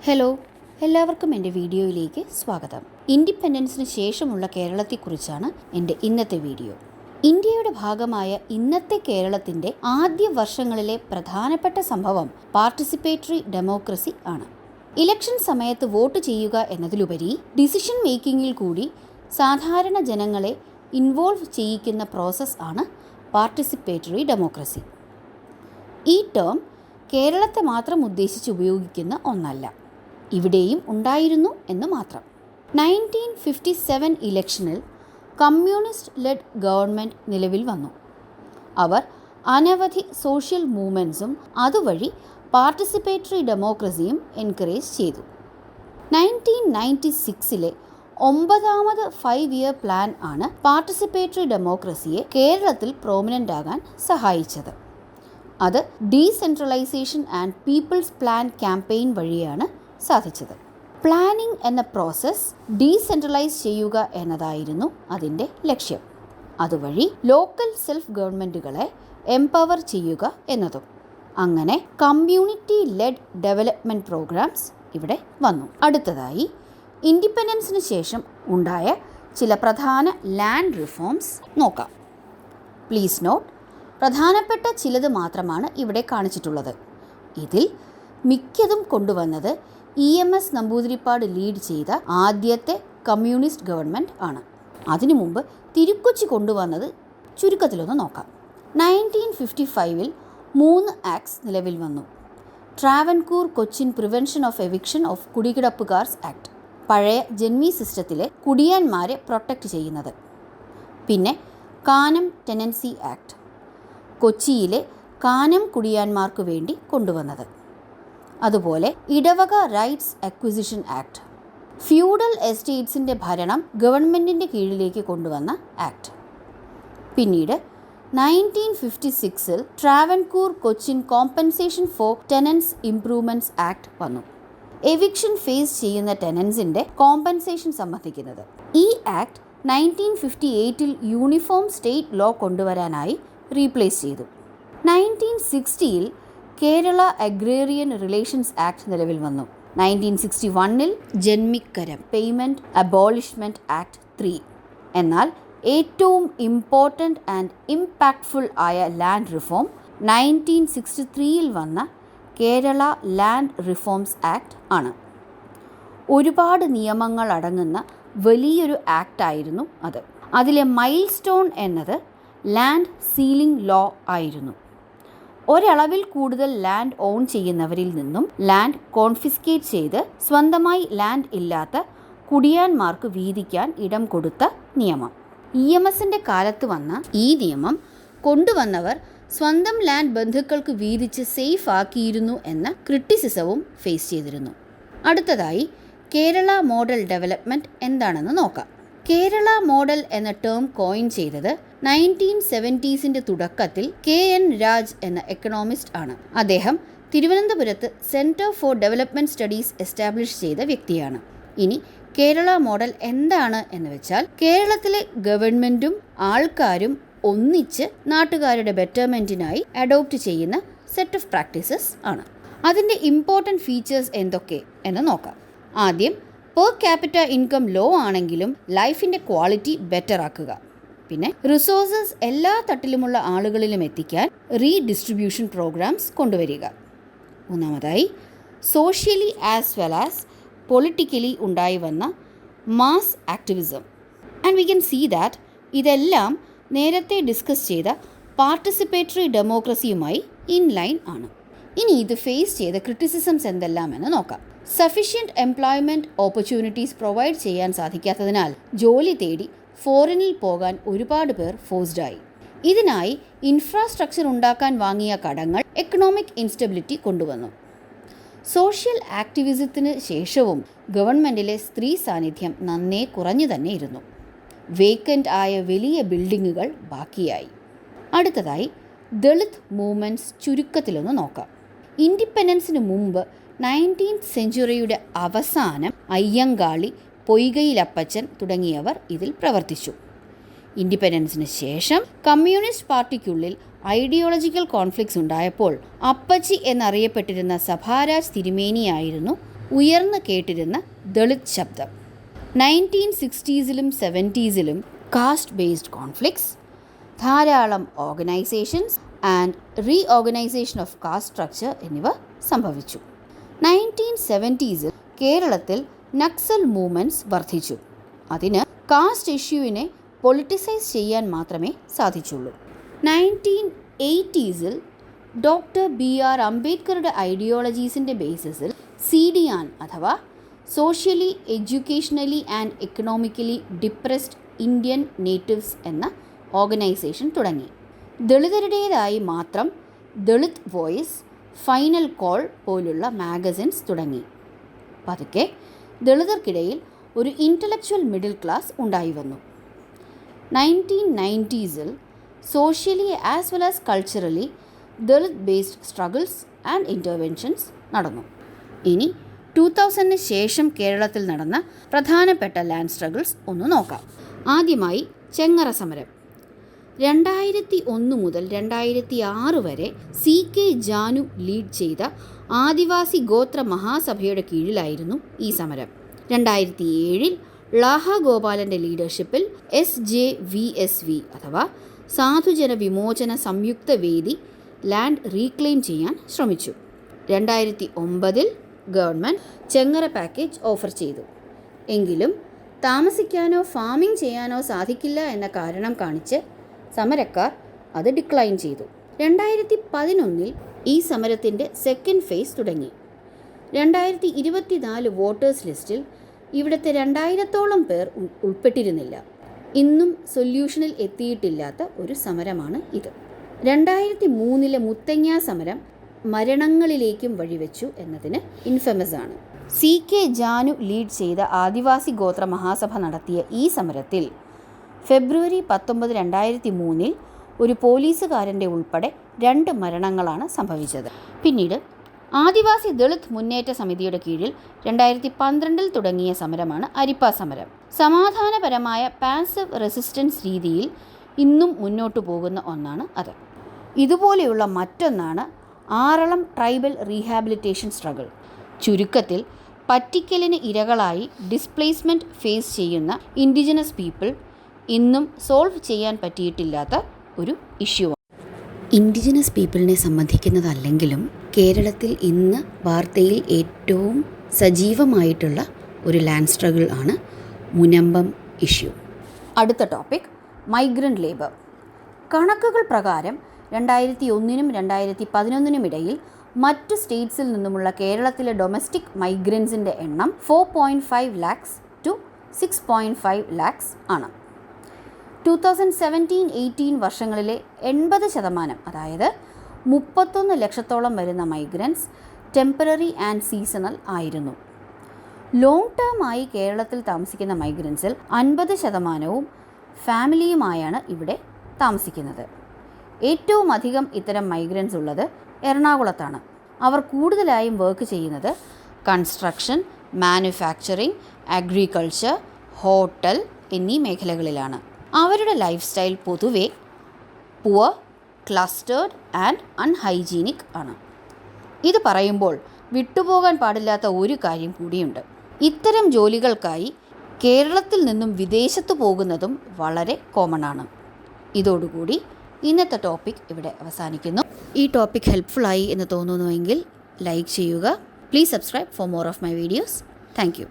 Hello, എല്ലാവർക്കും എൻ്റെ വീഡിയോയിലേക്ക് സ്വാഗതം. ഇൻഡിപെൻഡൻസിന് ശേഷമുള്ള കേരളത്തെക്കുറിച്ചാണ് എൻ്റെ ഇന്നത്തെ വീഡിയോ. ഇന്ത്യയുടെ ഭാഗമായ ഇന്നത്തെ കേരളത്തിൻ്റെ ആദ്യ വർഷങ്ങളിലെ പ്രധാനപ്പെട്ട സംഭവം പാർട്ടിസിപ്പേറ്ററി ഡെമോക്രസി ആണ്. ഇലക്ഷൻ സമയത്ത് വോട്ട് ചെയ്യുക എന്നതിലുപരി ഡിസിഷൻ മേക്കിങ്ങിൽ കൂടി സാധാരണ ജനങ്ങളെ ഇൻവോൾവ് ചെയ്യിക്കുന്ന പ്രോസസ്സ് ആണ് പാർട്ടിസിപ്പേറ്ററി ഡെമോക്രസി. ഈ ടേം കേരളത്തെ മാത്രം ഉദ്ദേശിച്ച് ഉപയോഗിക്കുന്ന ഒന്നല്ല, ഇവിടെയും ഉണ്ടായിരുന്നു എന്ന് മാത്രം. 1957 ഇലക്ഷനിൽ കമ്മ്യൂണിസ്റ്റ് ലെഡ് ഗവൺമെൻറ് നിലവിൽ വന്നു. അവർ അനവധി സോഷ്യൽ മൂവ്മെൻറ്റ്സും അതുവഴി പാർട്ടിസിപ്പേറ്ററി ഡെമോക്രസിയും എൻകറേജ് ചെയ്തു. 1996 9ാമത് 5 ഇയർ പ്ലാൻ ആണ് പാർട്ടിസിപ്പേറ്ററി ഡെമോക്രസിയെ കേരളത്തിൽ പ്രോമിനൻ്റ് ആകാൻ സഹായിച്ചത്. അത് decentralisation and people's plan campaign വഴിയാണ് സാധിച്ചത്. പ്ലാനിംഗ് എന്ന പ്രോസസ്സ് ഡീസെൻട്രലൈസ് ചെയ്യുക എന്നതായിരുന്നു അതിൻ്റെ ലക്ഷ്യം. അതുവഴി ലോക്കൽ സെൽഫ് ഗവൺമെൻറ്റുകളെ എംപവർ ചെയ്യുക എന്നതും. അങ്ങനെ കമ്മ്യൂണിറ്റി ലെഡ് ഡെവലപ്മെൻറ്റ് പ്രോഗ്രാംസ് ഇവിടെ വന്നു. അടുത്തതായി ഇൻഡിപെൻഡൻസിന് ശേഷം ഉണ്ടായ ചില പ്രധാന ലാൻഡ് റിഫോംസ് നോക്കാം. പ്ലീസ് നോട്ട്, പ്രധാനപ്പെട്ട ചിലത് മാത്രമാണ് ഇവിടെ കാണിച്ചിട്ടുള്ളത്. ഇതിൽ മിക്കതും കൊണ്ടുവന്നത് EMS നമ്പൂതിരിപ്പാട് ലീഡ് ചെയ്ത ആദ്യത്തെ കമ്മ്യൂണിസ്റ്റ് ഗവൺമെൻറ് ആണ്. അതിനു മുമ്പ് തിരുക്കൊച്ചി കൊണ്ടുവന്നത് ചുരുക്കത്തിലൊന്ന് നോക്കാം. 1955 3 ആക്ട്സ് നിലവിൽ വന്നു. Travancore Cochin prevention of eviction of കുടികിടപ്പുകാർസ് ആക്ട്, പഴയ ജന്മി സിസ്റ്റത്തിലെ കുടിയാന്മാരെ പ്രൊട്ടക്റ്റ് ചെയ്യുന്നത്. പിന്നെ കാനം ടെനൻസി ആക്ട്, കൊച്ചിയിലെ കാനം കുടിയാന്മാർക്ക് വേണ്ടി കൊണ്ടുവന്നത്. അതുപോലെ ഇടവക റൈറ്റ്സ് അക്വിസിഷൻ ആക്ട്, ഫ്യൂഡൽ എസ്റ്റേറ്റ്സിൻ്റെ ഭരണം ഗവൺമെൻറ്റിൻ്റെ കീഴിലേക്ക് കൊണ്ടുവന്ന ആക്ട്. പിന്നീട് 1956 Travancore Cochin compensation for tenants improvements act വന്നു. എവിക്ഷൻ ഫേസ് ചെയ്യുന്ന ടെനൻസിൻ്റെ കോമ്പൻസേഷൻ സംബന്ധിക്കുന്നത്. ഈ ആക്ട് 1958 യൂണിഫോം സ്റ്റേറ്റ് ലോ കൊണ്ടുവരാനായി റീപ്ലേസ് ചെയ്തു. 1960 കേരള അഗ്രേറിയൻ റിലേഷൻസ് ആക്ട് നിലവിൽ വന്നു. 1961 ജന്മിക്കരം പേയ്മെൻറ്റ് അബോളിഷ്മെൻറ്റ് ആക്ട് 3. എന്നാൽ ഏറ്റവും ഇമ്പോർട്ടൻ്റ് ആൻഡ് ഇംപാക്ട്ഫുൾ ആയ ലാൻഡ് റിഫോം 1963 വന്ന കേരള ലാൻഡ് റിഫോംസ് ആക്ട് ആണ്. ഒരുപാട് നിയമങ്ങൾ അടങ്ങുന്ന വലിയൊരു ആക്റ്റായിരുന്നു അത്. അതിലെ മൈൽ സ്റ്റോൺ എന്നത് ലാൻഡ് സീലിംഗ് ലോ ആയിരുന്നു. ഒരളവിൽ കൂടുതൽ ലാൻഡ് ഓൺ ചെയ്യുന്നവരിൽ നിന്നും ലാൻഡ് കോൺഫിസ്കേറ്റ് ചെയ്ത് സ്വന്തമായി ലാൻഡ് ഇല്ലാത്ത കുടിയാന്മാർക്ക് വീതിക്കാൻ ഇടം കൊടുത്ത നിയമം. EMSൻ്റെ കാലത്ത് വന്ന ഈ നിയമം കൊണ്ടുവന്നവർ സ്വന്തം ലാൻഡ് ബന്ധുക്കൾക്ക് വീതിച്ച് സേഫ് ആക്കിയിരുന്നു എന്ന ക്രിറ്റിസിസവും ഫേസ് ചെയ്തിരുന്നു. അടുത്തതായി കേരള മോഡൽ ഡെവലപ്മെൻറ്റ് എന്താണെന്ന് നോക്കാം. കേരള മോഡൽ എന്ന ടേം കോയിൻ ചെയ്തത് 1970s തുടക്കത്തിൽ KN രാജ് എന്ന എക്കണോമിസ്റ്റ് ആണ്. അദ്ദേഹം തിരുവനന്തപുരത്ത് centre for development studies establish ചെയ്ത വ്യക്തിയാണ്. ഇനി കേരള മോഡൽ എന്താണ് എന്ന് വെച്ചാൽ കേരളത്തിലെ ഗവൺമെൻറ്റും ആൾക്കാരും ഒന്നിച്ച് നാട്ടുകാരുടെ ബെറ്റർമെൻറ്റിനായി അഡോപ്റ്റ് ചെയ്യുന്ന സെറ്റ് ഓഫ് പ്രാക്ടീസസ് ആണ്. അതിൻ്റെ ഇമ്പോർട്ടൻറ്റ് ഫീച്ചേഴ്സ് എന്തൊക്കെ എന്ന് നോക്കാം. ആദ്യം പെർ ക്യാപിറ്റ ഇൻകം ലോ ആണെങ്കിലും ലൈഫിൻ്റെ ക്വാളിറ്റി ബെറ്റർ ആക്കുക. പിന്നെ റിസോഴ്സസ് എല്ലാ തട്ടിലുമുള്ള ആളുകളിലും എത്തിക്കാൻ റീഡിസ്ട്രിബ്യൂഷൻ പ്രോഗ്രാംസ് കൊണ്ടുവരിക. മൂന്നാമതായി socially as well as politically ഉണ്ടായി വന്ന mass activism. And we can see that ഇതെല്ലാം നേരത്തെ ഡിസ്കസ് ചെയ്ത പാർട്ടിസിപ്പേറ്ററി ഡെമോക്രസിയുമായി ഇൻ ലൈൻ ആണ്. ഇനി ഇത് ഫേസ് ചെയ്ത ക്രിറ്റിസിസംസ് എന്തെല്ലാമെന്ന് നോക്കാം. സഫിഷ്യൻറ്റ് എംപ്ലോയ്മെൻറ്റ് ഓപ്പർച്യൂണിറ്റീസ് പ്രൊവൈഡ് ചെയ്യാൻ സാധിക്കാത്തതിനാൽ ജോലി തേടി ഫോറിനിൽ പോകാൻ ഒരുപാട് പേർ ഫോഴ്സ്ഡായി. ഇതിനായി ഇൻഫ്രാസ്ട്രക്ചർ ഉണ്ടാക്കാൻ വാങ്ങിയ കടങ്ങൾ എക്കണോമിക് ഇൻസ്റ്റബിലിറ്റി കൊണ്ടുവന്നു. സോഷ്യൽ ആക്ടിവിസത്തിന് ശേഷവും ഗവൺമെൻറ്റിലെ സ്ത്രീ സാന്നിധ്യം നന്നേ കുറഞ്ഞു തന്നെ ഇരുന്നു. വേക്കൻ്റ് ആയ വലിയ ബിൽഡിങ്ങുകൾ ബാക്കിയായി. അടുത്തതായി ദളിത് മൂവ്മെൻറ്റ്സ് ചുരുക്കത്തിലൊന്ന് നോക്കാം. ഇൻഡിപെൻഡൻസിന് മുമ്പ് 19th സെഞ്ച്വറിയുടെ അവസാനം അയ്യങ്കാളി, പൊയ്കയിലപ്പച്ചൻ തുടങ്ങിയവർ ഇതിൽ പ്രവർത്തിച്ചു. ഇൻഡിപെൻഡൻസിന് ശേഷം കമ്മ്യൂണിസ്റ്റ് പാർട്ടിക്കുള്ളിൽ ഐഡിയോളജിക്കൽ കോൺഫ്ലിക്ട്സ് ഉണ്ടായപ്പോൾ അപ്പച്ചി എന്നറിയപ്പെട്ടിരുന്ന സഭാരാജ് തിരുമേനിയായിരുന്നു ഉയർന്നു കേട്ടിരുന്ന ദളിത് ശബ്ദം. 1960s 70s caste based conflicts, ധാരാളം organisations and reorganisation of caste structure എന്നിവ സംഭവിച്ചു. 1970s കേരളത്തിൽ നക്സൽ മൂവ്മെൻറ്റ്സ് വർദ്ധിച്ചു. അതിന് കാസ്റ്റ് ഇഷ്യൂവിനെ പൊളിറ്റിസൈസ് ചെയ്യാൻ മാത്രമേ സാധിച്ചുള്ളൂ. 1980s ഡോക്ടർ BR അംബേദ്കറുടെ ഐഡിയോളജീസിൻ്റെ ബേസിസിൽ CDAN അഥവാ socially educationally and economically depressed Indian natives എന്ന ഓർഗനൈസേഷൻ തുടങ്ങി. ദളിതരുടേതായി മാത്രം ദളിത് വോയിസ്, ഫൈനൽ കോൾ പോലുള്ള മാഗസിൻസ് തുടങ്ങി. പതുക്കെ ദളിതർക്കിടയിൽ ഒരു ഇൻ്റലക്ച്വൽ മിഡിൽ ക്ലാസ് ഉണ്ടായി വന്നു. 1990s socially as well as culturally Dalit based struggles and interventions നടന്നു. ഇനി 2000 ശേഷം കേരളത്തിൽ നടന്ന പ്രധാനപ്പെട്ട ലാൻഡ് സ്ട്രഗിൾസ് ഒന്ന് നോക്കാം. ആദ്യമായി ചെങ്ങറ സമരം. 2001 മുതൽ 2006 വരെ CK ജാനു ലീഡ് ചെയ്ത ആദിവാസി ഗോത്ര മഹാസഭയുടെ കീഴിലായിരുന്നു ഈ സമരം. 2007 ലാഹ ഗോപാലൻ്റെ ലീഡർഷിപ്പിൽ SJVSV അഥവാ സാധുജന വിമോചന സംയുക്ത വേദി ലാൻഡ് റീക്ലെയിം ചെയ്യാൻ ശ്രമിച്ചു. 2009 ഗവൺമെൻറ് ചെങ്ങറ പാക്കേജ് ഓഫർ ചെയ്തു. എങ്കിലും താമസിക്കാനോ ഫാമിംഗ് ചെയ്യാനോ സാധിക്കില്ല എന്ന കാരണം കാണിച്ച് സമരക്കാർ അത് ഡിക്ലൈൻ ചെയ്തു. 2011 ഈ സമരത്തിൻ്റെ സെക്കൻഡ് ഫേസ് തുടങ്ങി. 2024 വോട്ടേഴ്സ് ലിസ്റ്റിൽ ഇവിടുത്തെ 2000-ഓളം പേർ ഉൾപ്പെട്ടിരുന്നില്ല. ഇന്നും സൊല്യൂഷനിൽ എത്തിയിട്ടില്ലാത്ത ഒരു സമരമാണ് ഇത്. 2003 മുത്തങ്ങ സമരം മരണങ്ങളിലേക്കും വഴിവെച്ചു എന്നതിന് ഇൻഫമസ് ആണ്. CK ജാനു ലീഡ് ചെയ്ത ആദിവാസി ഗോത്ര മഹാസഭ നടത്തിയ ഈ സമരത്തിൽ ഫെബ്രുവരി 19, 2003 ഒരു പോലീസുകാരൻ്റെ ഉൾപ്പെടെ 2 മരണങ്ങളാണ് സംഭവിച്ചത്. പിന്നീട് ആദിവാസി ദളിത് മുന്നേറ്റ സമിതിയുടെ കീഴിൽ 2012 തുടങ്ങിയ സമരമാണ് അരിപ്പ സമരം. സമാധാനപരമായ പാസീവ് റെസിസ്റ്റൻസ് രീതിയിൽ ഇന്നും മുന്നോട്ടു പോകുന്ന ഒന്നാണ് അത്. ഇതുപോലെയുള്ള മറ്റൊന്നാണ് ആറളം ട്രൈബൽ റീഹാബിലിറ്റേഷൻ സ്ട്രഗിൾ. ചുരുക്കത്തിൽ പറ്റിക്കലിന് ഇരകളായി ഡിസ്പ്ലേസ്മെൻറ്റ് ഫേസ് ചെയ്യുന്ന ഇൻഡിജിനസ് പീപ്പിൾ ഇന്നും സോൾവ് ചെയ്യാൻ പറ്റിയിട്ടില്ലാത്ത ഒരു ഇഷ്യൂ. ഇൻഡിജിനസ് പീപ്പിളിനെ സംബന്ധിക്കുന്നതല്ലെങ്കിലും കേരളത്തിൽ ഇന്ന് വാർത്തയിൽ ഏറ്റവും സജീവമായിട്ടുള്ള ഒരു ലാൻഡ് സ്ട്രഗിൾ ആണ് മുനമ്പം ഇഷ്യൂ. അടുത്ത ടോപ്പിക് മൈഗ്രൻ്റ് ലേബർ. കണക്കുകൾ പ്രകാരം 2001 2011 ഇടയിൽ മറ്റ് സ്റ്റേറ്റ്സിൽ നിന്നുമുള്ള കേരളത്തിലെ ഡൊമസ്റ്റിക് മൈഗ്രൻസിൻ്റെ എണ്ണം 4.5 lakhs to 6.5 lakhs ആണ്. 2017-18 വർഷങ്ങളിലെ 80% അതായത് 31 ലക്ഷത്തോളം വരുന്ന മൈഗ്രൻസ് ടെമ്പററി ആൻഡ് സീസണൽ ആയിരുന്നു. ലോങ് ടേം ആയി കേരളത്തിൽ താമസിക്കുന്ന മൈഗ്രൻസിൽ 50% ഫാമിലിയുമായാണ് ഇവിടെ താമസിക്കുന്നത്. ഏറ്റവും അധികം ഇത്തരം മൈഗ്രൻസ് ഉള്ളത് എറണാകുളത്താണ്. അവർ കൂടുതലായും വർക്ക് ചെയ്യുന്നത് കൺസ്ട്രക്ഷൻ, മാനുഫാക്ചറിങ്, അഗ്രികൾച്ചർ, ഹോട്ടൽ എന്നീ മേഖലകളിലാണ്. അവരുടെ ലൈഫ് സ്റ്റൈൽ പൊതുവെ പുവർ, ക്ലസ്റ്റേർഡ് ആൻഡ് അൺഹൈജീനിക് ആണ്. ഇത് പറയുമ്പോൾ വിട്ടുപോകാൻ പാടില്ലാത്ത ഒരു കാര്യം കൂടിയുണ്ട്. ഇത്തരം ജോലികൾക്കായി കേരളത്തിൽ നിന്നും വിദേശത്ത് പോകുന്നതും വളരെ കോമൺ ആണ്. ഇതോടുകൂടി ഇന്നത്തെ ടോപ്പിക് ഇവിടെ അവസാനിക്കുന്നു. ഈ ടോപ്പിക് ഹെൽപ്ഫുള്ളായി എന്ന് തോന്നുന്നുവെങ്കിൽ ലൈക്ക് ചെയ്യുക. Please subscribe for more of my videos. Thank you.